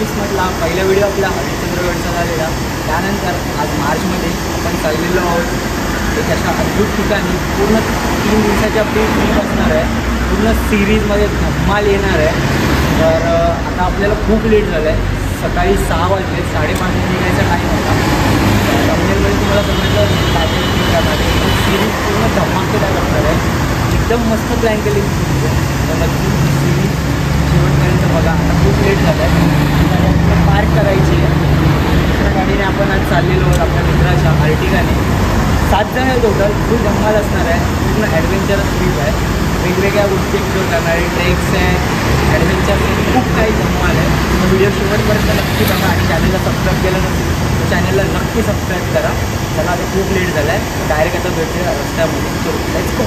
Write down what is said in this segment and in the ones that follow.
2024मधला पहिला व्हिडिओ आपला हरिश्चंद्रगडचा झालेला. त्यानंतर आज मार्चमध्ये आपण चाललेलो आहोत एक अशा अद्भुत ठिकाणी. पूर्ण 3 दिवसाची आपली ट्रिप असणार आहे. पूर्ण सिरीजमध्ये धम्माल येणार आहे. तर आता आपल्याला खूप लेट झालं आहे. सकाळी 6 वाजले, 5:30 निघायचा टाईम होता. कंपनीमध्ये तुम्हाला समजलं सिरीज पूर्ण धमाकेदार असणार आहे. एकदम मस्त प्लॅन केली तर नक्की सिरीज शेवटपर्यंत बघा. आता खूप लेट झालं आहे. पार्क करायची आहे. दुसऱ्या गाडीने आपण आज चाललेलो आहोत आपल्या मित्राच्या अर्टिगाने. 7 जण आहे टोटल. खूप धमाल असणार आहे. पूर्ण ॲडव्हेंचरस ट्रिप आहे. वेगवेगळ्या गोष्टी एक्सप्लोर करणारे ट्रेक्स आहे, ॲडव्हेंचर खूप काही धमाल आहे. तो व्हिडिओ शेवटपर्यंत नक्की बघा आणि चॅनलला सबस्क्राईब केलं नसेल तर चॅनलला नक्की सबस्क्राईब करा. चला आता खूप लेट झालं आहे. डायरेक्ट आता भेटते रस्त्यामध्ये. So let's go.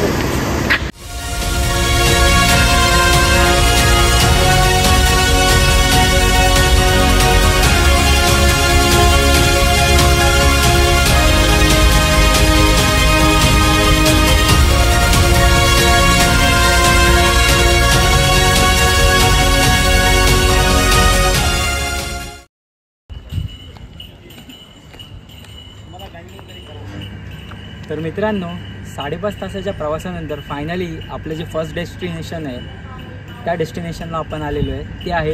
तर मित्रांनो, 5.5 तासाच्या प्रवासानंतर फायनली आपलं जे फर्स्ट डेस्टिनेशन आहे त्या डेस्टिनेशनला आपण आलेलो आहे. ते आहे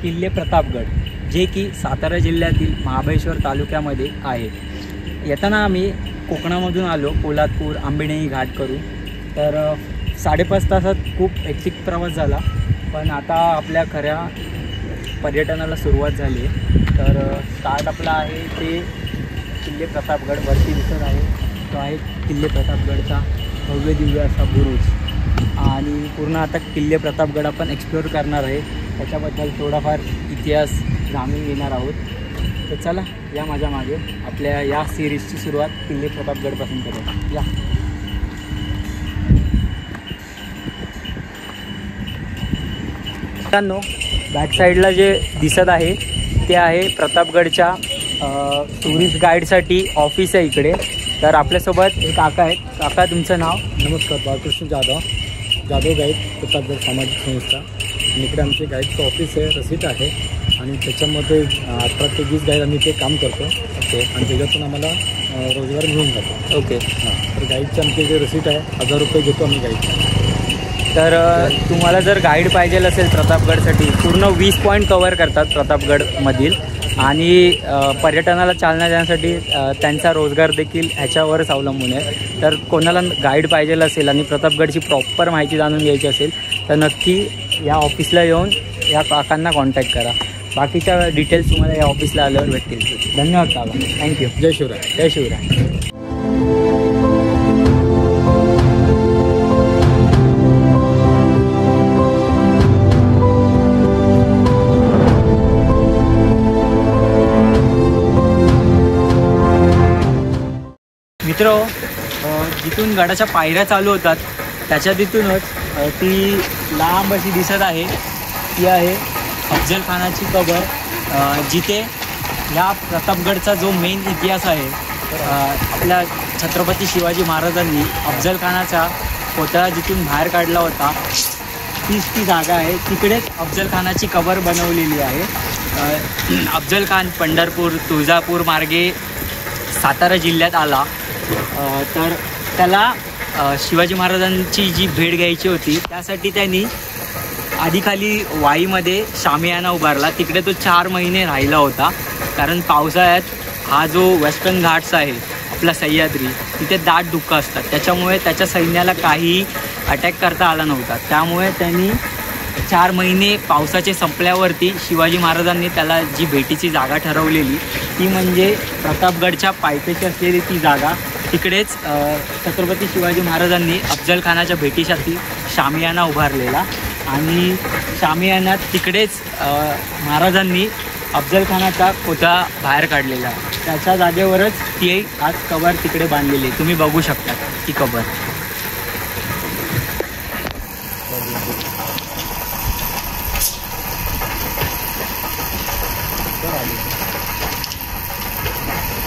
किल्ले प्रतापगड, जे की सातारा जिल्ह्यातील महाबळेश्वर तालुक्यामध्ये आहे. येताना आम्ही कोकणामधून आलो, पोलादपूर आंबेनेई घाट करून. तर 5.5 तासात खूप हेक्टिक प्रवास झाला. पण आता आपल्या खऱ्या पर्यटनाला सुरुवात झाली आहे. तर स्टार्ट आपला आहे ते किल्ले प्रतापगड. वरती दिसत आहे तो आहे किल्ले प्रतापगडचा भव्य दिव्य असा बुरुज. आणि पूर्ण आता किल्ले प्रतापगड आपण एक्सप्लोअर करणार आहे. त्याच्याबद्दल थोडाफार इतिहास जाणून घेणार आहोत. तर चला या माझ्या मागे आपल्या या सिरीजची सुरुवात किल्ले प्रतापगडपासून करूया. या मित्रांनो, बॅक साईडला जे दिसत आहे ते आहे प्रतापगडच्या टुरिस्ट गाईडसाठी ऑफिस आहे इकडे. तर आपल्यासोबत एक काका आहेत. काका, तुमचं नाव? नमस्कार, बाळकृष्ण जाधव गाईड, प्रतापगड सामाजिक संस्था. आणि इकडे आमचे गाईडचं ऑफिस आहे, रसीट आहे. आणि त्याच्यामध्ये 18 ते 20 गाईड आम्ही ते काम करतो. ओके. आणि त्याच्यातून आम्हाला रोजगार मिळून जातो. ओके. हां, तर गाईडचे आमचे जे रसीट आहे 1000 रुपये घेतो आम्ही गाईडचे. तर तुम्हाला जर गाईड पाहिजे असेल प्रतापगडसाठी, पूर्ण 20 पॉईंट कवर करतात प्रतापगडमधील. आणि पर्यटनाला चालना देण्यासाठी त्यांचा रोजगार देखील ह्याच्यावरच अवलंबून आहे. तर कोणाला गाईड पाहिजे असेल आणि प्रतापगडची प्रॉपर माहिती जाणून घ्यायची असेल तर नक्की या ऑफिसला येऊन या काकांना कॉन्टॅक्ट करा. बाकीच्या डिटेल्स तुम्हाला या ऑफिसला आल्यावर भेटतील. धन्यवाद काका. थँक्यू. जय शिवराय. जय शिवराय. मित्र, जिथून गडाच्या पायऱ्या चालू होतात त्याच्या तिथूनच ती लांब अशी दिसत आहे ती आहे अफजल खानाची कबर. जिथे ह्या प्रतापगडचा जो मेन इतिहास आहे, आपल्या छत्रपती शिवाजी महाराजांनी अफजल खानाचा पुतळा जिथून बाहेर काढला होता तीच ती जागा आहे. तिकडेच अफजल खानाची कबर बनवलेली आहे. अफजल खान पंढरपूर तुळजापूर मार्गे सातारा जिल्ह्यात आला. तर त्याला शिवाजी महाराजांची जी भेट घ्यायची होती त्यासाठी त्यांनी आधी खाली वाईमध्ये शामियाना उभारला. तिकडे तो 4 महिने राहिला होता. कारण पावसाळ्यात हा जो वेस्टर्न घाट्स आहे आपला सह्याद्री, तिथे दाट धुकं असतात. त्याच्यामुळे त्याच्या सैन्याला काही अटॅक करता आला नव्हता. त्यामुळे त्यांनी 4 महिने पावसाचे संपल्यावरती शिवाजी महाराजांनी त्याला जी भेटीची जागा ठरवलेली ती म्हणजे प्रतापगडच्या पायथ्याशी असलेली ती जागा. तिकडेच छत्रपती शिवाजी महाराजांनी अफजल खानाच्या भेटीसाठी शामियाना उभारलेला. आणि शामियानात तिकडेच महाराजांनी अफजल खानाचा पुतळा बाहेर काढलेला. त्याच्या जागेवरच ती आज कबर तिकडे बांधलेली. तुम्ही बघू शकता ती कबर.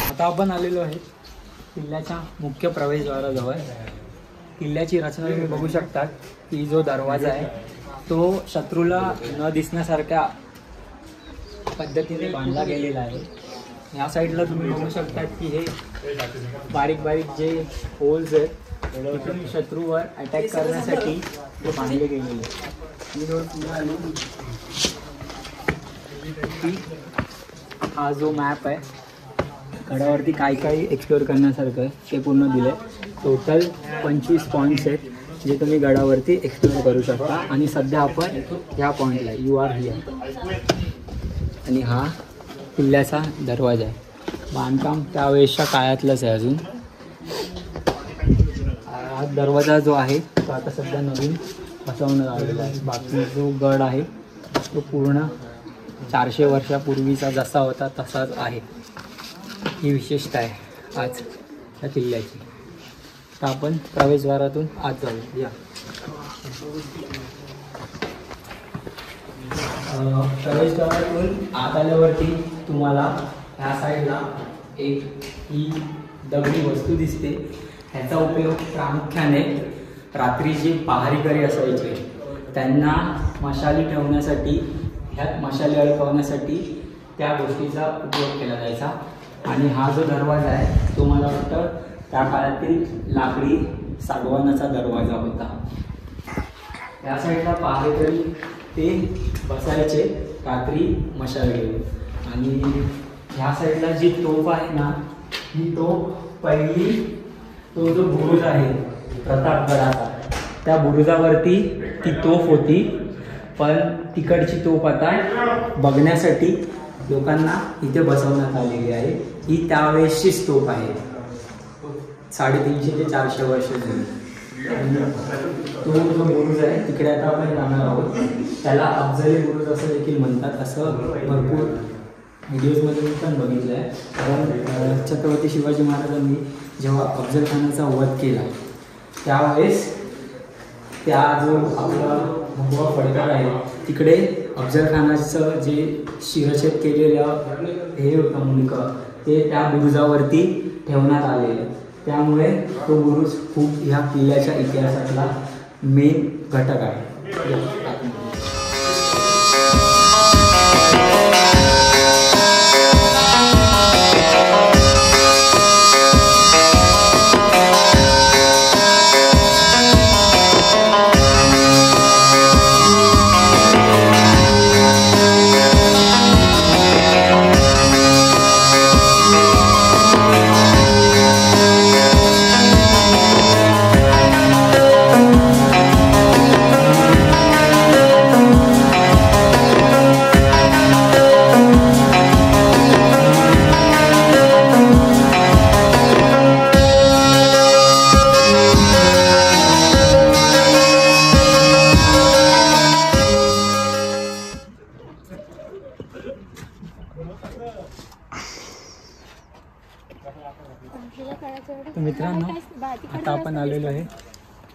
आता आपण आलेलो आहे किल्ल्याच्या मुख्य प्रवेशद्वाराजवळ. किल्ल्याची रचना तुम्ही बघू शकता की जो दरवाजा आहे तो शत्रूला न दिसण्यासारख्या पद्धतीने बांधला गेलेला आहे. या साईडला तुम्ही बघू शकता की हे बारीक बारीक जे होल्स आहेत तिथून शत्रूवर अटॅक करण्यासाठी ते बांधले गेलेले आहेत. हा जो मॅप आहे गडावरती काय काय एक्सप्लोअर करण्यासारखं आहे ते पूर्ण दिलं आहे. टोटल 25 पॉईंट्स आहेत जे तुम्ही गडावरती एक्सप्लोअर करू शकता. आणि सध्या आपण ह्या पॉईंटला यू आर हियर. आणि हा किल्ल्याचा दरवाजा आहे. बांधकाम त्यावेळेसच्या काळातलंच आहे अजून. हा दरवाजा जो आहे तो आता सध्या नवीन बसवण्यात आलेला आहे. बाकी जो गड आहे तो पूर्ण 400 वर्षापूर्वीचा जसा होता तसाच आहे. ही विशेषता आहे आज त्या किल्ल्याची. तर आपण प्रवेशद्वारातून आत जाऊ या. प्रवेशद्वारातून आत आल्यावरती तुम्हाला ह्या साईडला एक ही दगडी वस्तू दिसते. ह्याचा उपयोग प्रामुख्याने रात्री जे पहारेकरी असायचे त्यांना मशाली ठेवण्यासाठी, ह्यात मशाली अडकवण्यासाठी त्या गोष्टीचा उपयोग केला जायचा. आणि हा जो दरवाजा आहे तो मला वाटतं त्या काळातील लाकडी सागवानाचा दरवाजा होता. या साईडला पहारेकरी ते बसायचे रात्री मशाल घेऊन. आणि ह्या साईडला जी तोफ आहे ना ही तोफ पहिली, तो जो बुरुज आहे प्रतापगडाचा त्या बुरुजावरती ती तोफ होती. पण तिकडची तोफ आता बघण्यासाठी लोकांना इथे बसवण्यात आलेली आहे. ही त्यावेळेसचीच तोफ आहे. 350 ते 400 वर्ष जुनी. तो जो बुरुज आहे तिकडे आता आपण जाणार आहोत. त्याला अफजली बुरुज असं देखील म्हणतात. असं भरपूर व्हिडिओजमध्ये मी पण बघितलं आहे. कारण छत्रपती शिवाजी महाराजांनी जेव्हा अफजल खानाचा वध केला त्यावेळेस त्या जो आपला भगवा फडका आहे तिकडे अफजल खानाचं जे शिरछेद केलेलं हे होतं मुंडकं ते त्या बुरुजावरती ठेवण्यात आलेलं. त्यामुळे तो बुरुज खूप ह्या किल्ल्याच्या इतिहासातला मेन घटक आहे. तर मित्रांनो आता आपण आलेलो आहे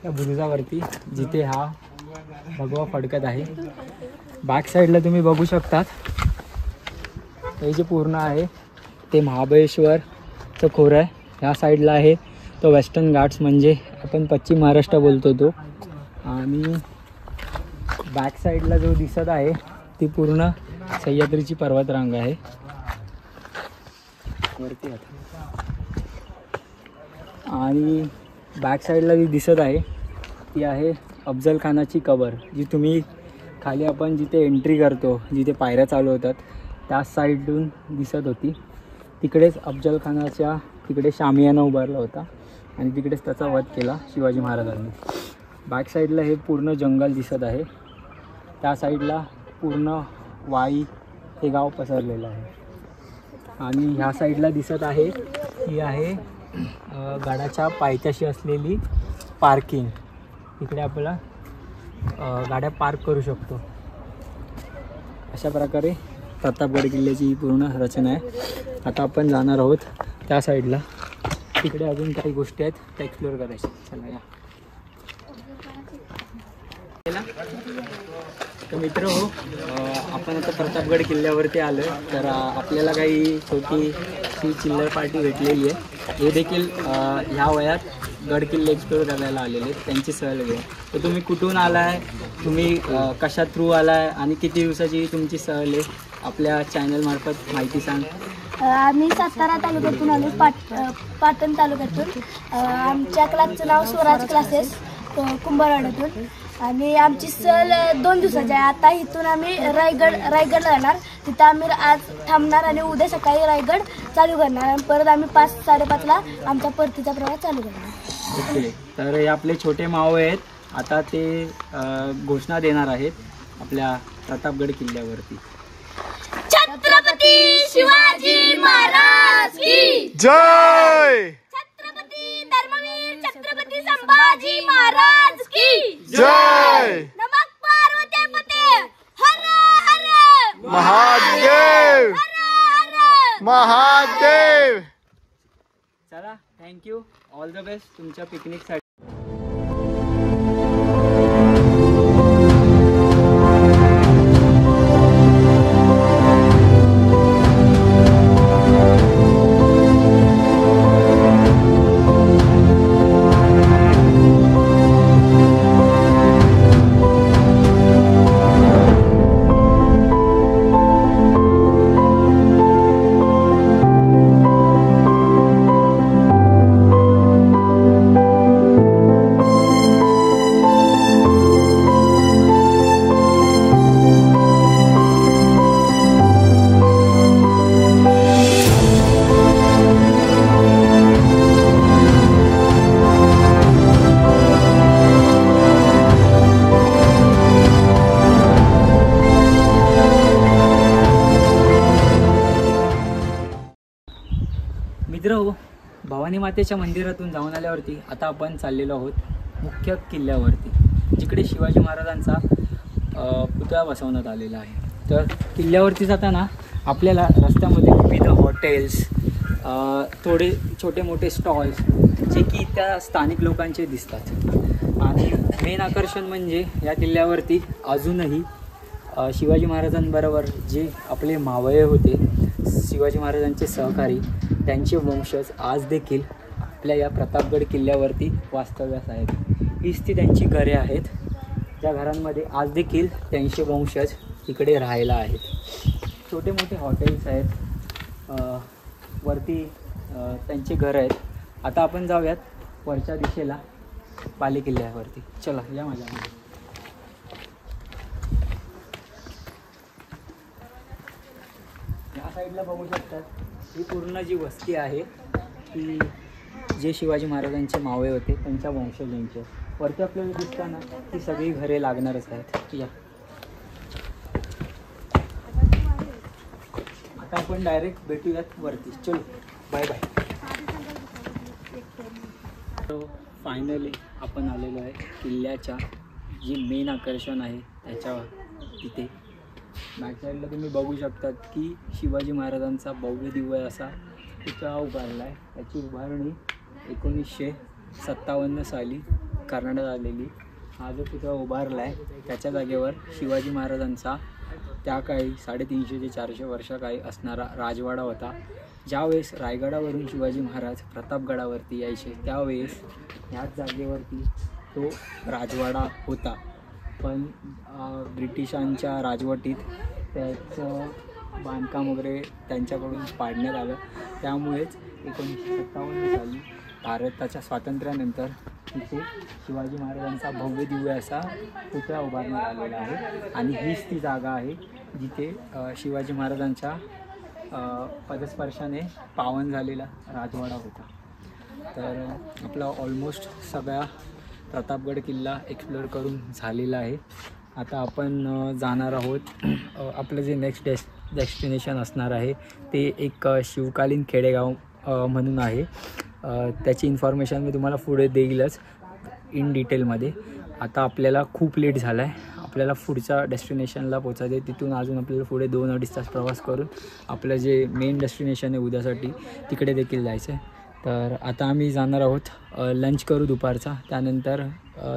त्या बुरुजावरती जिथे हा भगवा फडकत आहे. बॅक साईडला तुम्ही बघू शकतात हे जे पूर्ण आहे ते महाबळेश्वरचं खोरं आहे. ह्या साईडला आहे तो वेस्टर्न घाट्स म्हणजे आपण पश्चिम महाराष्ट्र बोलतो तो. आणि बॅक साईडला जो दिसत आहे ती पूर्ण सह्याद्रीची पर्वतरांग आहे. वरती आणि बॅक साईडला जी दिसत आहे ती आहे अफजल खानाची कबर. जी तुम्ही खाली आपण जिथे एंट्री करतो जिथे पायऱ्या चालू होतात त्या साईडून दिसत होती. तिकडेच अफजल खानाच्या तिकडे शामियाना उभारला होता आणि तिकडेच त्याचा वध केला शिवाजी महाराजांनी. बॅक साईडला हे पूर्ण जंगल दिसत आहे. त्या साईडला पूर्ण वाई हे गाव पसरलेलं आहे. आणि ह्या साईडला दिसत आहे ही आहे गडाच्या पायथ्याशी असलेली पार्किंग. इकडे आपल्याला गाड्या पार्क करू शकतो. अशा प्रकारे प्रतापगड किल्ल्याची पूर्ण रचना आहे. आता आपण जाणार आहोत त्या साईडला. तिकडे अजून काही गोष्टी आहेत त्या एक्सप्लोअर करायच्या. चला या. तर मित्र हो आपण आता प्रतापगड किल्ल्यावरती आलो आहे. तर आपल्याला काही छोटी चिल्लर पार्टी भेटलेली आहे. हे देखील ह्या वयात गड किल्ले एक्सप्लोर करायला आलेले, त्यांची सहल घेऊ. तर तुम्ही कुठून आलाय, तुम्ही कशा थ्रू आलाय आणि किती दिवसाची तुमची सहल आहे, आपल्या चॅनल मार्फत माहिती सांग. आम्ही सातारा तालुक्यातून आलो, पाटण तालुक्यातून. आमच्या क्लासचं नाव स्वराज क्लासेस कुंभारवाड्यातून आणि आमची सहल 2 दिवसाची आहे. आता इथून आम्ही रायगडला जाणार, तिथं आम्ही आज थांबणार आणि उद्या सकाळी रायगड चालू करणार आणि परत आम्ही 5-5:30ला आमचा परतीचा प्रवास चालू करणार. ओके, तर हे आपले छोटे माव आहेत, आता ते घोषणा देणार आहेत आपल्या प्रतापगड किल्ल्यावरती. छत्रपती शिवाजी महाराज की जय. छत्रपती धर्मवीर छत्रपती संभाजी महाराज की जय. नमः पार्वती पते हर हर महादेव. हर हर. महादेव. चला, थँक्यू, ऑल द बेस्ट तुमच्या पिकनिकसाठी. मित्र हो, भवानी मातेच्या मंदिरातून जाऊन आल्यावरती आता आपण चाललेलो आहोत मुख्य किल्ल्यावरती, जिकडे शिवाजी महाराजांचा पुतळा बसवण्यात आलेला आहे. तर किल्ल्यावरती जाताना आपल्याला रस्त्यामध्ये विविध हॉटेल्स, थोडे छोटे मोठे स्टॉल्स जे की त्या स्थानिक लोकांचे दिसतात. आणि मेन आकर्षण म्हणजे या किल्ल्यावरती अजूनही शिवाजी महाराजांबरोबर जे आपले मावळे होते, शिवाजी महाराजांचे सहकारी, त्यांचे वंशज आज देखील आपल्या या प्रतापगड किल्ल्यावरती वास्तव्यास आहेत. हीच ती त्यांची घरे आहेत, ज्या घरांमध्ये आज देखील त्यांचे वंशज इकडे राहायला आहेत. छोटे मोठे हॉटेल्स आहेत, वरती त्यांचे घरं आहेत. आता आपण जाऊयात वरच्या दिशेला बालेकिल्ल्यावरती. चला या माझ्यामध्ये. या साईडला बघू शकतात, ही पूर्ण जी वस्ती आहे ती जे शिवाजी महाराजांचे मावळे होते त्यांच्या वंशजांचे. वरती आपल्याला दिसताना ती सगळी घरे लागणारच आहेत. या आता आपण डायरेक्ट भेटूयात वरती. चलो, बाय बाय. तो फायनली आपण आलेलो आहे किल्ल्याच्या जी मेन आकर्षण आहे त्याच्या तिथे. बॅक साईडला तुम्ही बघू शकतात की शिवाजी महाराजांचा भव्य दिव्य असा पुतळा उभारला आहे. त्याची उभारणी 1957 साली करण्यात आलेली. हा जो पुतळा उभारला आहे त्याच्या जागेवर शिवाजी महाराजांचा त्या काळी 350 ते 400 वर्षाकाळी असणारा राजवाडा होता. ज्यावेळेस रायगडावरून शिवाजी महाराज प्रतापगडावरती यायचे त्यावेळेस ह्याच जागेवरती तो राजवाडा होता. पण ब्रिटिशांच्या राजवटीत त्याचं बांधकाम वगैरे त्यांच्याकडून पाडण्यात आलं. त्यामुळेच 1957 साली भारताच्या स्वातंत्र्यानंतर तिथे शिवाजी महाराजांचा भव्य दिव्य असा पुतळा उभारण्यात आलेला आहे. आणि हीच ती जागा आहे जिथे शिवाजी महाराजांच्या पदस्पर्शाने पावन झालेला राजवाडा होता. तर आपला ऑलमोस्ट सगळा प्रतापगड किल्ला एक्सप्लोअर करून झालेला आहे. आता आपण जाणार आहोत आपलं जे नेक्स्ट डेस्टिनेशन असणार आहे ते एक शिवकालीन खेडेगाव म्हणून आहे. त्याची इन्फॉर्मेशन मी तुम्हाला पुढे देईलच इन डिटेलमध्ये. आता आपल्याला खूप लेट झाला आहे, आपल्याला पुढच्या डेस्टिनेशनला पोचायचं आहे. तिथून अजून आपल्याला पुढे 2-2.5 तास प्रवास करून आपलं जे मेन डेस्टिनेशन आहे उद्यासाठी तिकडे देखील जायचं आहे. तर आता आम्ही जाणार आहोत, लंच करू दुपारचा, त्यानंतर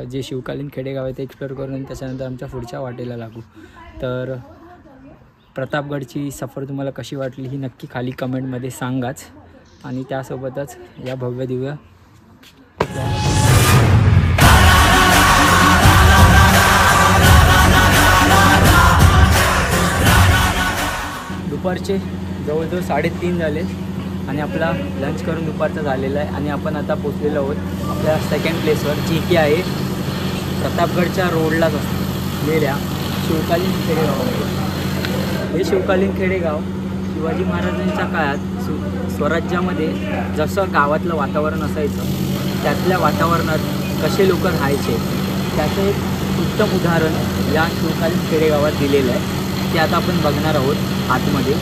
जे शिवकालीन खेडेगाव आहे ते एक्सप्लोअर करून आणि त्याच्यानंतर आमच्या पुढच्या वाटेला लागू. तर प्रतापगडची सफर तुम्हाला कशी वाटली ही नक्की खाली कमेंटमध्ये सांगाच. आणि त्यासोबतच या भव्य दिव्य दुपारचे जवळजवळ 3:30 झाले आणि आपला लंच करून दुपारचा झालेला आहे आणि आपण आता पोचलेलो आहोत आपल्या सेकंड प्लेसवर, जी की आहे प्रतापगडच्या रोडलाच असलेल्या शिवकालीन खेडेगाव. हे शिवकालीन खेडेगाव शिवाजी महाराजांच्या काळात स्वराज्यामध्ये जसं गावातलं वातावरण असायचं त्यातल्या वातावरणात कसे लोक राहायचे त्याचं एक उत्तम उदाहरण या शिवकालीन खेडेगावात दिलेलं आहे. ते आता आपण बघणार आहोत आतमध्ये.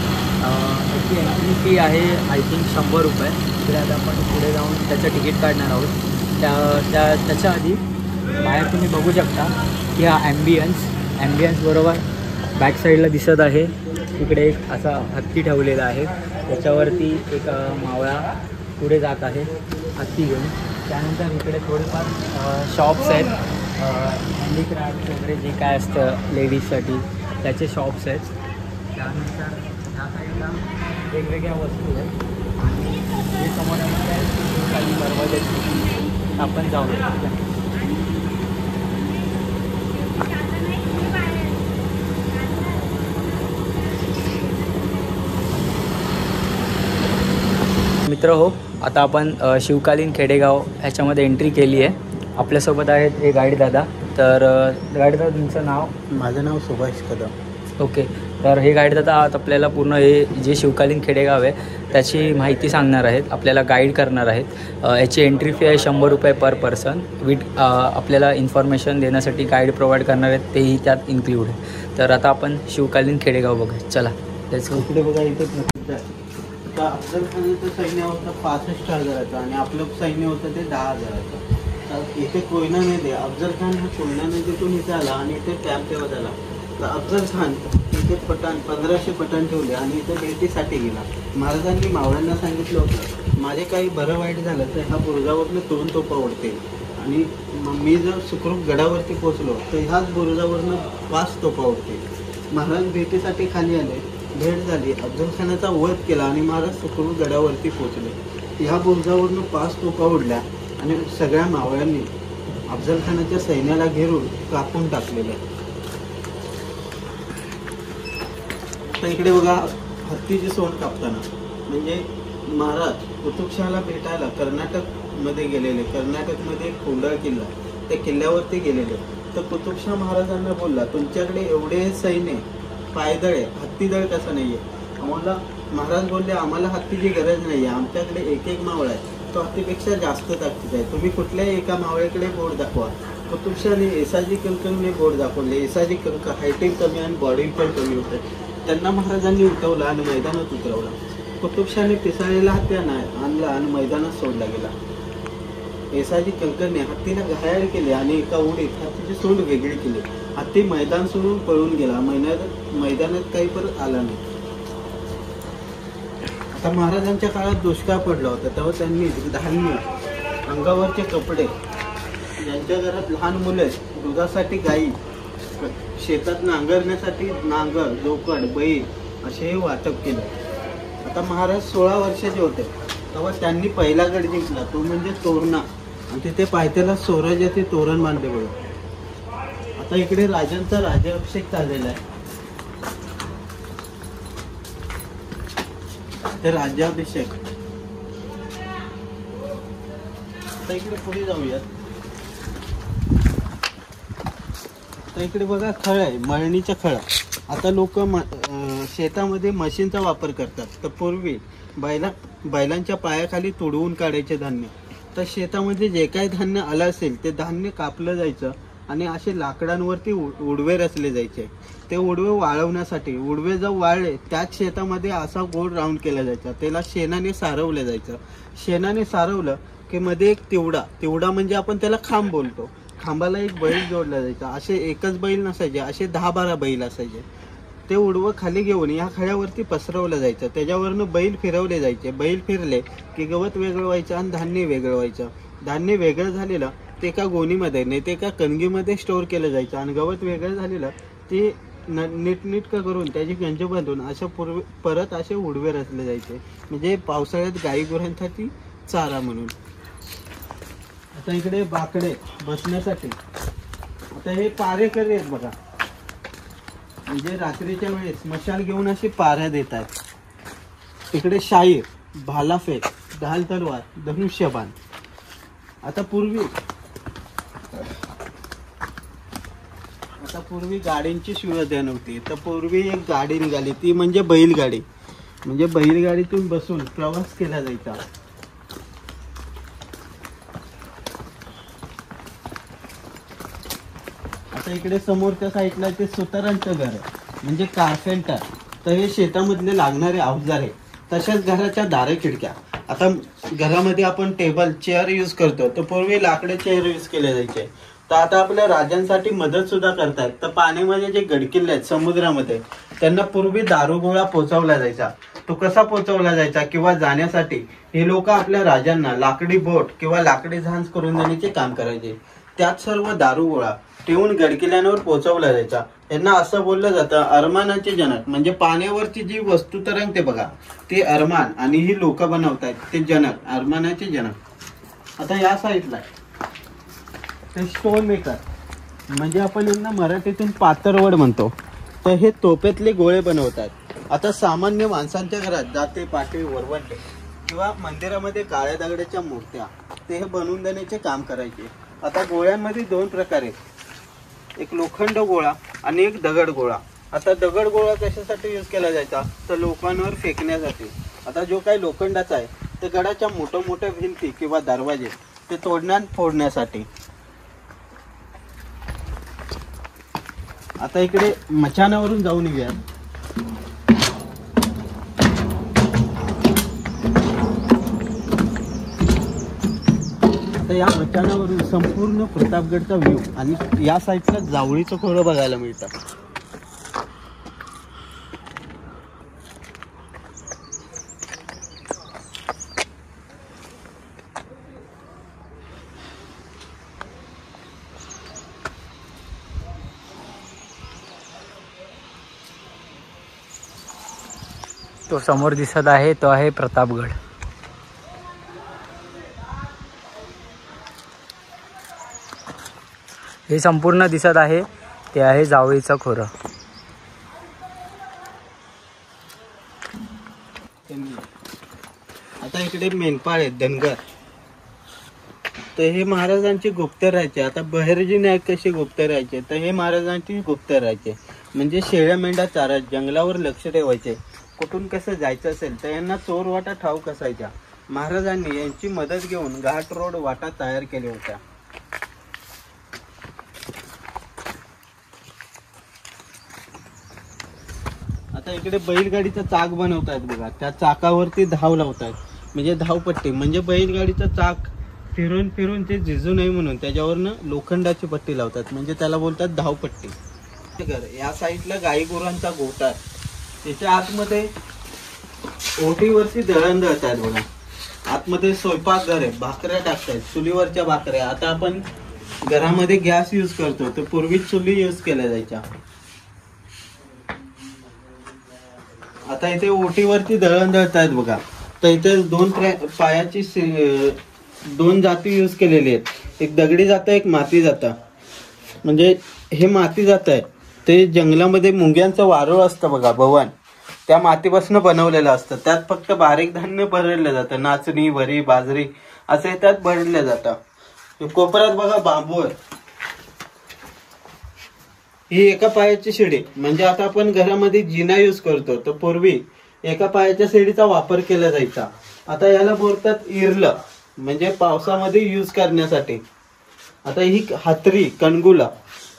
त्याची एंट्री फी आहे आय थिंक 100 रुपये. तर आता आपण पुढे जाऊन त्याचं तिकीट काढणार आहोत. त्याच्या आधी बाहेर तुम्ही बघू शकता की हा ॲम्बियन्स बरोबर बॅक साईडला दिसत आहे. इकडे एक असा हत्ती ठेवलेला आहे, त्याच्यावरती एक मावळा पुढे जात आहे हत्ती घेऊन. त्यानंतर इकडे थोडेफार शॉप्स आहेत, हँडीक्राफ्ट वगैरे जे काय असतं लेडीजसाठी त्याचे शॉप्स आहेत. त्यानंतर ह्या साईडला वेगवेगळ्या वस्तू आहेत आणि हे समोर खाली दरवाजाची आपण जाऊया. मित्र हो, आता आपण शिवकालीन खेडेगाव ह्याच्यामध्ये एंट्री केली आहे. आपल्यासोबत आहेत हे गाईड दादा. तर गाईड दादा तुमचं नाव? माझं नाव सुभाष कदम. ओके. तर हे गाईड दादा आज आपल्याला पूर्ण हे जे शिवकालीन खेडेगाव आहे त्याची माहिती सांगणार आहेत, आपल्याला गाईड करणार आहेत. याची एंट्री फी आहे 100 रुपये पर पर्सन. आपल्याला इन्फॉर्मेशन देण्यासाठी गाईड प्रोव्हाइड करणार आहेत, तेही त्यात इन्क्लूड आहे. तर आता आपण शिवकालीन खेडेगाव बघूया. चला त्याच इकडे बघा, इथे प्रसिद्ध आहे. आता अफजल खानाचं सैन्य होतं 65,000 आणि आपलं सैन्य होतं ते 10,000. तर इथे कोयना नदी, अफजल खान हा कोयना नदीतून इथे आला आणि इथे कॅम्प ठेवत आला. तर अफजल खान इथे 1500 पठाण ठेवले आणि इथे भेटीसाठी गेला. महाराजांनी मावळ्यांना सांगितलं होतं, माझे काही बरं वाईट झालं तर ह्या बुरुजावरनं 2 तोफा उडतील आणि मी जर सुखरूप गडावरती पोचलो तर ह्याच बुरुजावरनं 5 तोफा उडतील. महाराज भेटीसाठी खाली आले, भेट झाली, अफजल खानाचा वध केला आणि महाराज सुखरूप गडावरती पोचले. ह्या बुरुजावरनं 5 तोफा उडल्या आणि सगळ्या मावळ्यांनी अफजल खानाच्या सैन्याला घेरून कापून टाकलेलं. तर इकडे बघा, हत्तीची सोंड कापताना म्हणजे महाराज कुतुबशहाला भेटायला कर्नाटकमध्ये गेलेले. कर्नाटकमध्ये एक कोंडाळ किल्ला, त्या किल्ल्यावरती गेलेले. तर कुतुबशाह महाराजांना बोलला, तुमच्याकडे एवढे सैन्य पायदळ हत्तीदळ कसं नाही आहे? आम्हाला महाराज बोलले, आम्हाला हत्तीची गरज नाही आहे, आमच्याकडे एक मावळा आहे, तो हत्तीपेक्षा जास्त ताकद आहे, तुम्ही कुठल्याही एका मावळ्याकडे बोट दाखवा. कुतुबशाहने एसाजी कलकलने बोट दाखवले. एसाजी कलक हायटिंग कमी आणि बॉडी पण कमी होते. त्यांना महाराजांनी उठवलं आणि मैदानात उतरवलं. कुतुबशाहने पिसाळलेला हत्ती आणला आणि मैदानात सोडला गेला. एसाजी कलकलने हत्तीला घायाळ केले आणि एका उडीत हत्तीची सोंड वेगळी केली. हत्ती मैदान सोडून पळून गेला. मैदानात काही परत आला नाही. आता महाराजांच्या काळात दुष्काळ पडला होता, तेव्हा त्यांनी धान्य, अंगावरचे कपडे, ज्यांच्या घरात लहान मुले दुधासाठी गाई, शेतात नांगरण्यासाठी नांगर, जोकड, बैल असेही वाटप केलं. आता महाराज 16 वर्षाचे होते तेव्हा त्यांनी पहिला गड जिंकला, तो म्हणजे तोरणा. आणि तिथे पायथ्याला स्वराज्याचे तोरण बांधले बघा. आता इकडे राजांचा राज्याभिषेक चाललेला आहे. ते राज्याभिषेक. आता इकडे पुढे जाऊयात. आता इकडे बघा खळ आहे, मळणीचा खळा. आता लोक शेतामध्ये मशीनचा वापर करतात. तर पूर्वी बैलांच्या पायाखाली तुडवून काढायचे धान्य. तर शेतामध्ये जे काही धान्य आलं असेल ते धान्य कापलं जायचं आणि असे लाकडांवरती उडवे रचले जायचे. ते उडवे वाळवण्यासाठी, उडवे जर वाळले त्याच शेतामध्ये असा गोल राऊंड केला जायचा. त्याला शेणाने सारवलं जायचं. शेणाने सारवलं की मध्ये एक तिवडा म्हणजे आपण त्याला खांब बोलतो. खांबाला एक बैल जोडला जायचा. असे एकच बैल नसायचे, असे 10-12 बैल असायचे. ते उडवं खाली घेऊन या खळ्यावरती पसरवलं जायचं. त्याच्यावरनं बैल फिरवले जायचे. बैल फिरले की गवत वेगळं व्हायचं आणि धान्य वेगळं व्हायचं. धान्य वेगळं झालेलं ते एका गोणीमध्ये नाही ते एका कणगीमध्ये स्टोअर केलं जायचं आणि गवत वेगळं झालेलं ते नीटनेटकं करून त्याची गंज बांधून अशा परत असे उडवे रचले जायचे, म्हणजे पावसाळ्यात गाई गुरांसाठी चारा म्हणून. आता इकडे बाकडे बसण्यासाठी. आता हे पारेकरी आहेत बघा. म्हणजे रात्रीच्या वेळेस मशाल घेऊन अशी पाऱ्या देतात. इकडे शाईर, भालाफेक, ढाल तलवार, धनुष्यबाण. आता पूर्वी गाडींची सुविधा नव्हती, तर पूर्वी एक गाडी निघाली, ती म्हणजे बैलगाडी. म्हणजे बैलगाडीतून बसून प्रवास केला जायचा. आता इकडे समोरच्या साईडला ते सुतारांचं घर आहे, म्हणजे कारपेंटर. तर हे शेतामधले लागणारे अवजार आहे. तशाच घराच्या दारे खिडक्या. आता घरामध्ये आपण टेबल चेअर यूज करतो, तर पूर्वी लाकडे चेअर यूज केले जायचे. तर आता आपल्या राजांसाठी मदत सुद्धा करतायत. तर पाण्यामध्ये जे गडकिल्ले आहेत समुद्रामध्ये, त्यांना पूर्वी दारुगोळा पोचवला जायचा. तो कसा पोचवला जायचा किंवा जाण्यासाठी हे लोक आपल्या राजांना लाकडी बोट किंवा लाकडी झांज करून देण्याचे काम करायचे. त्यात सर्व दारुगोळा ठेवून गडकिल्ल्यांवर पोचवला जायचा. यांना असं बोललं जातं अरमानाचे जनक. म्हणजे पाण्यावरची जी वस्तू तरंगते बघा, ते अरमान, आणि ही लोक बनवतायत ते जनक, अरमानाचे जनक. आता या साईडला ते स्टोन मेकर, म्हणजे आपण यांना मराठीतून पातरवड म्हणतो. तर हे तोफेतले गोळे बनवतात. आता सामान्य माणसांच्या घरात जाते, पाटे, वरवंटे किंवा मंदिरामध्ये काळ्या दगडाच्या मूर्त्या, ते हे बनवून देण्याचे काम करायचे. आता गोळ्यांमध्ये 2 प्रकार आहेत, एक लोखंड गोळा आणि एक दगड गोळा. आता दगड गोळा कशासाठी यूज केला जायचा, तर लोकांवर फेकण्यासाठी. आता जो काही लोखंडाचा आहे ते गडाच्या मोठ्या भिंती किंवा दरवाजे ते फोडण्यासाठी. आता इकडे मचानावरून जाऊन येऊया. तर या मचानावरून संपूर्ण प्रतापगडचा व्ह्यू, आणि या साईडला जावळीचं खोरं बघायला मिळतं. तो समोर दिसत आहे तो आहे प्रतापगड. हे संपूर्ण दिसत आहे ते आहे जावळीचं खोरं. आता इकडे मेंढपाळ आहेत, धनगर. तर हे महाराजांचे गुप्तर राहायचे. आता बहिर्जी नायक कसे गुप्तर राहायचे, तर हे महाराजांची गुप्तर राहायचे. म्हणजे शेळ्या मेंढ्या चारत जंगलावर लक्ष ठेवायचे. कुठून कसं जायचं असेल तर यांना चोर वाटा ठाऊक असायच्या. महाराजांनी यांची मदत घेऊन घाट रोड वाटा तयार केल्या होत्या. आता इकडे बैलगाडीचं चाक बनवतायत बघा. त्या चाकावरती धाव लावतात, म्हणजे धावपट्टी. म्हणजे बैलगाडीचं चाक फिरून फिरून ते झिजू नये म्हणून त्याच्यावरनं लोखंडाची पट्टी लावतात, म्हणजे त्याला बोलतात धावपट्टी. या साईडला गाई गुरांचा गोठा, त्याच्या आतमध्ये ओटीवरती दळण दळतात बघा. आतमध्ये स्वयंपाक घर आहे, भाकऱ्या टाकतायत, चुलीवरच्या भाकऱ्या. आता आपण घरामध्ये गॅस यूज करतो, तर पूर्वी चुली यूज केल्या जायच्या. आता इथे ओटीवरती दळण दळतायत बघा. तर इथे 2 पायाची 2 जाती यूज केलेली आहेत. एक दगडी जाता, एक माती जाता. म्हणजे हे माती जात आहे ते जंगलामध्ये मुंग्यांचं वारूळ असतं बघा, भवन, त्या मातीपासून बनवलेलं असतं. त्यात फक्त बारीक धान्य भरलं जातं, नाचणी, वरी, बाजरी असे त्यात भरलं जातं. कोपऱ्यात बघा बांबू आहे. ही एका पायाची शिडी. म्हणजे आता आपण घरामध्ये जिना यूज करतो, तर पूर्वी एका पायाच्या शिडीचा वापर केला जायचा. आता याला बोलतात इरलं, म्हणजे पावसामध्ये यूज करण्यासाठी. आता ही हातरी, कणगुला,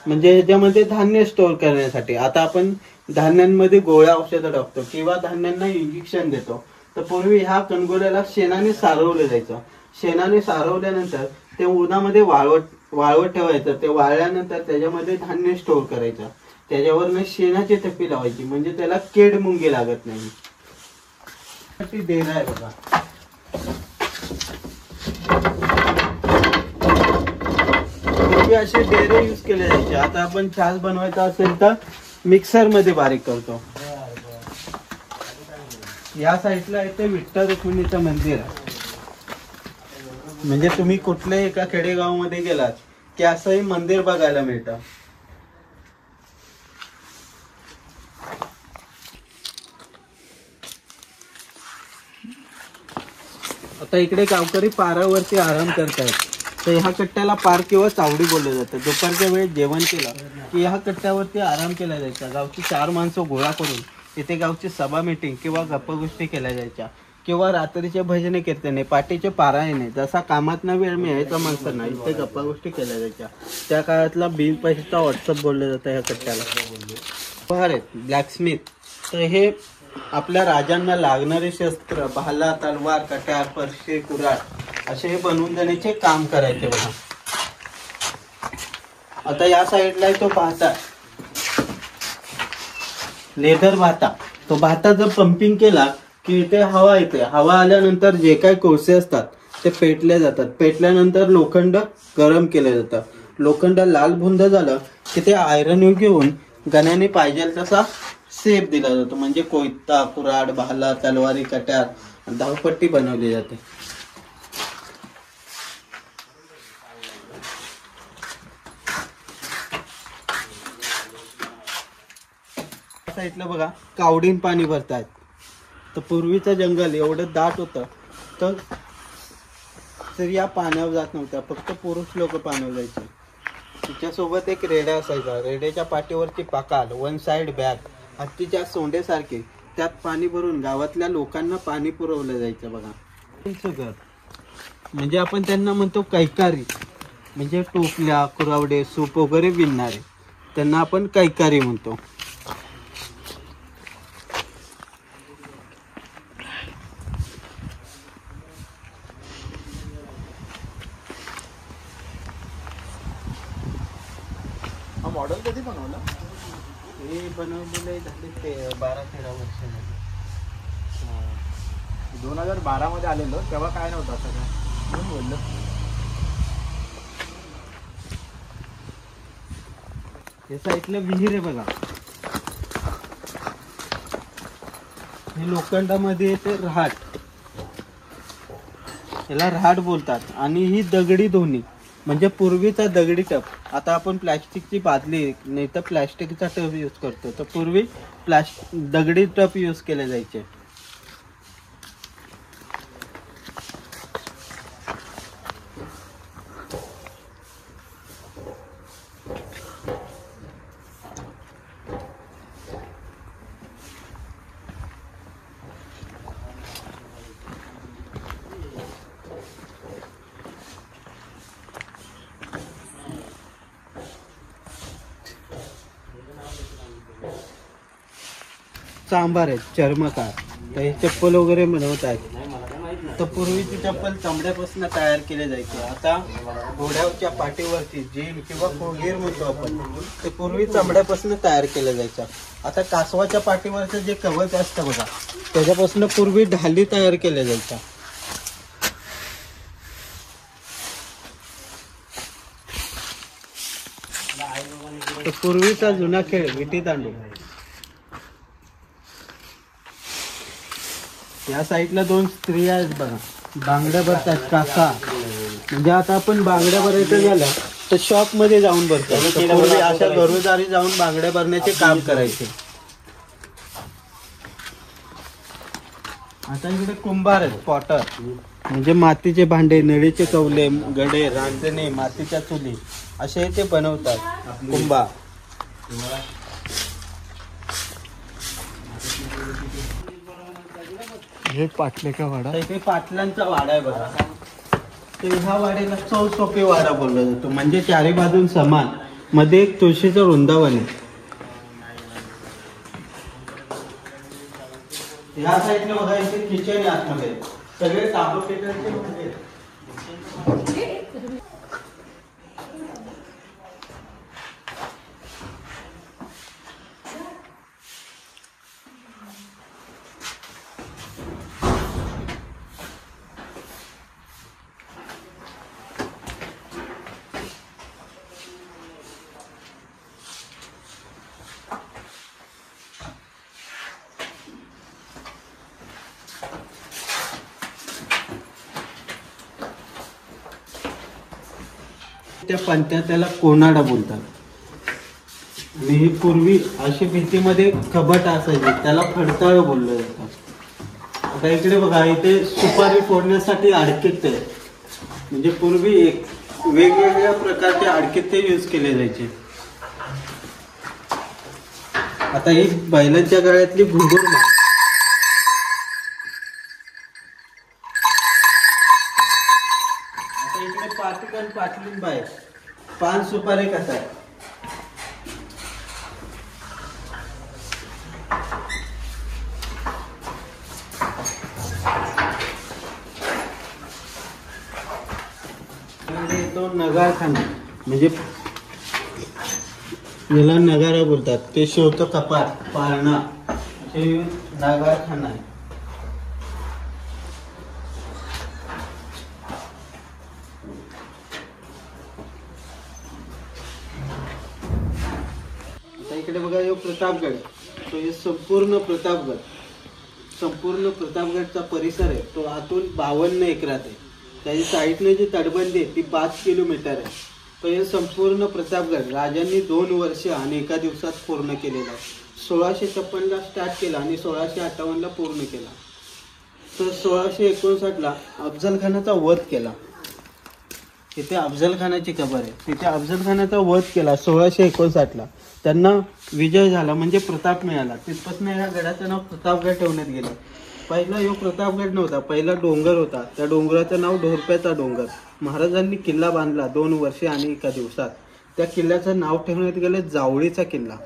म्हणजे ह्याच्यामध्ये धान्य स्टोअर करण्यासाठी. आता आपण धान्यांमध्ये गोळ्या औषधं टाकतो किंवा धान्यांना इंजेक्शन देतो, तर पूर्वी ह्या कणगुल्याला शेणाने सारवलं जायचं. शेणाने सारवल्यानंतर ते उन्हामध्ये वाळवट ठेवायचं. ते वाळल्यानंतर त्याच्यामध्ये धान्य स्टोअर करायचं. त्याच्यावरनं शेणाची टप्पी लावायची, म्हणजे त्याला केड मुंगी लागत नाही. डेरा आहे बघा. पूर्वी असे डेरे यूज केले जायचे. आता आपण छास बनवायचा असेल तर मिक्सर मध्ये बारीक करतो. या साईडला इथे विठ्ठल रुक्मिणीचं मंदिर आहे. म्हणजे तुम्ही कुठल्याही एका खेडेगावामध्ये गेलात की असंही मंदिर बघायला मिळतं. आता इकडे गावकरी पारावरती आराम करतायत. तर ह्या कट्ट्याला पार किंवा चावडी बोललं जातं. दुपारच्या वेळेस जेवण केलं की ह्या कट्ट्यावरती आराम केला जायचा. गावची 4 माणसं गोळा करून इथे गावची सभा मीटिंग किंवा गप्पागोष्टी केल्या जायच्या किंवा रात्रीचे भजने कीर्तने, पाठीचे पारायणे, जसा कामातना वेळ मिळायचा माणसांना इथे गप्पागोष्टी केल्या जायच्या. त्या काळातला बिन पैशाचा व्हॉट्सअप बोललं जातं ह्या कट्ट्याला. उपहार आहेत ब्लॅकस्मिथ. तर हे आपल्या राजांना लागणारे शस्त्र, भाला, तलवार, कट्यार, परशे, कुऱ्हाड असे हे बनवून देण्याचे काम करायचे बघा. आता या साईडला तो भाता, लेदर भाता. तो भाता जर पंपिंग केला की इथे हवा येते. हवा आल्यानंतर जे काही कोळसे असतात ते पेटले जातात. पेटल्यानंतर लोखंड गरम केलं जातं. लोखंड लाल भुंद झालं की ते आयरन घेऊन गण्याने पाहिजे तसा सेप दिला जातो. म्हणजे कोयता, कुऱ्हाड, भाला, तलवारी, कट्यार, धावपट्टी बनवली जाते. साईडला बघा कावडीन पाणी भरतायत. तर पूर्वीचं जंगल एवढं दाट होतं तर स्त्रिया पाण्यावर जात नव्हत्या, फक्त पुरुष लोक पाण्यावर जायचे. तिच्यासोबत एक रेडा असायचा. रेड्याच्या पाठीवरची पाकाल, वन साइड बॅग, हत्तीच्या सोंडेसारखे, त्यात पाणी भरून गावातल्या लोकांना पाणी पुरवलं जायचं बघा. त्यांचं घर म्हणजे आपण त्यांना म्हणतो कैकारी. म्हणजे टोपल्या, कुरावडे, सूप वगैरे विणणारे त्यांना आपण कैकारी म्हणतो. मॉडेल कधी बनवलं? हे बनवलेलं झाले ते 12-13 वर्ष. 2012 मध्ये आलेलो तेव्हा काय नव्हतं असं काय म्हणून बोललं. हे साईडला विहीर आहे बघा. हे लोखंडामध्ये ते रहाट, याला रहाट बोलतात. आणि ही दगडी धोनी म्हणजे पूर्वीचा दगडी टप. आता आपण प्लॅस्टिकची बादली नाही तर प्लॅस्टिकचा टप यूज करतो, तर पूर्वी दगडी टप यूज केले जायचे. चांभार आहेत, चर्मकार. तर हे चप्पल वगैरे बनवत आहेत. तर पूर्वीची चप्पल चामड्यापासून तयार केले जायचे. आता घोड्यावरच्या पाठीवरची जीन किंवा कोगीर म्हणतो आपण, ते पूर्वी चामड्यापासून तयार केलं जायचं. आता कासवाच्या पाठीवरचं जे कवच असतं बघा, त्याच्यापासून पूर्वी ढाली तयार केल्या जायच्या. तर पूर्वीचा जुना खेळ विटी दांडू. या साईडला 2 स्त्रिया आहेत बघा, बांगड्या भरतात. काका म्हणजे आता आपण बांगड्या भरायचं झालं तर शॉप मध्ये जाऊन भरतो. पूर्वी अशा घरोदारी जाऊन बांगड्या भरण्याचे काम करायचे. आता इकडे कुंभार आहेत, पॉटर म्हणजे मातीचे भांडे, नळीचे कवले, गडे, रांजणे, मातीच्या चुली असे ते बनवतात कुंभार. हे पाटले का वाडा? इथे पाटलांचा वाडा आहे बघा. तर ह्या वाड्याला चौसोपी वाडा बोलला जातो. म्हणजे 4 बाजून समान, मध्ये एक तुळशीचं वृंदावन आहे. ह्या साईडला बघा इथे किचन आहे आतमध्ये. सगळे तांबू पेटरचे भांडे आहेत. त्या पंत्या त्याला कोनाडा बोलतात. आणि ही पूर्वी अशी भिंतीमध्ये कबट असायची, त्याला फडताळ बोललं जातं. आता इकडे बघा, इथे सुपारी फोडण्यासाठी आडकित्ते, म्हणजे पूर्वी एक वेगवेगळ्या प्रकारचे आडकित्ते यूज केले जायचे. आता ही बैलांच्या गळ्यातली घुंगुरमा. आता इकडे पाटील आणि पाटलीन बाय पान सुपारी कसा आहे. तो नगारखाना, म्हणजे याला नगारा बोलतात, ते शेवतो कपाट पाळणा, हे नगारखाना आहे. आता इकडे बघा, हे प्रतापगड, तो हे संपूर्ण प्रतापगडचा परिसर आहे. तो आतून 52 एकरात आहे. त्याची साईडने जी तटबंदी आहे ती 5 किलोमीटर आहे. तर हे संपूर्ण प्रतापगड राजांनी 2 वर्ष आणि 1 दिवसात पूर्ण केलेला आहे. 1656ला स्टार्ट केला आणि 1658ला पूर्ण केला. तर 1659ला अफजल खानाचा वध केला. तिथे अफजल खानाची कबर आहे. तिथे अफजल खानाचा वध केला 1659ला. त्यांना विजय झाला, म्हणजे प्रताप मिळाला. तिथपासून या गडाचं नाव प्रतापगड ठेवण्यात गेलं. पहिला यो प्रतापगड नव्हता, पहिला डोंगर होता. त्या डोंगराचं नाव ढोरप्याचा डोंगर. महाराजांनी किल्ला बांधला 2 वर्षे आणि 1 दिवसात. त्या किल्ल्याचं नाव ठेवण्यात गेलं जावळीचा किल्ला.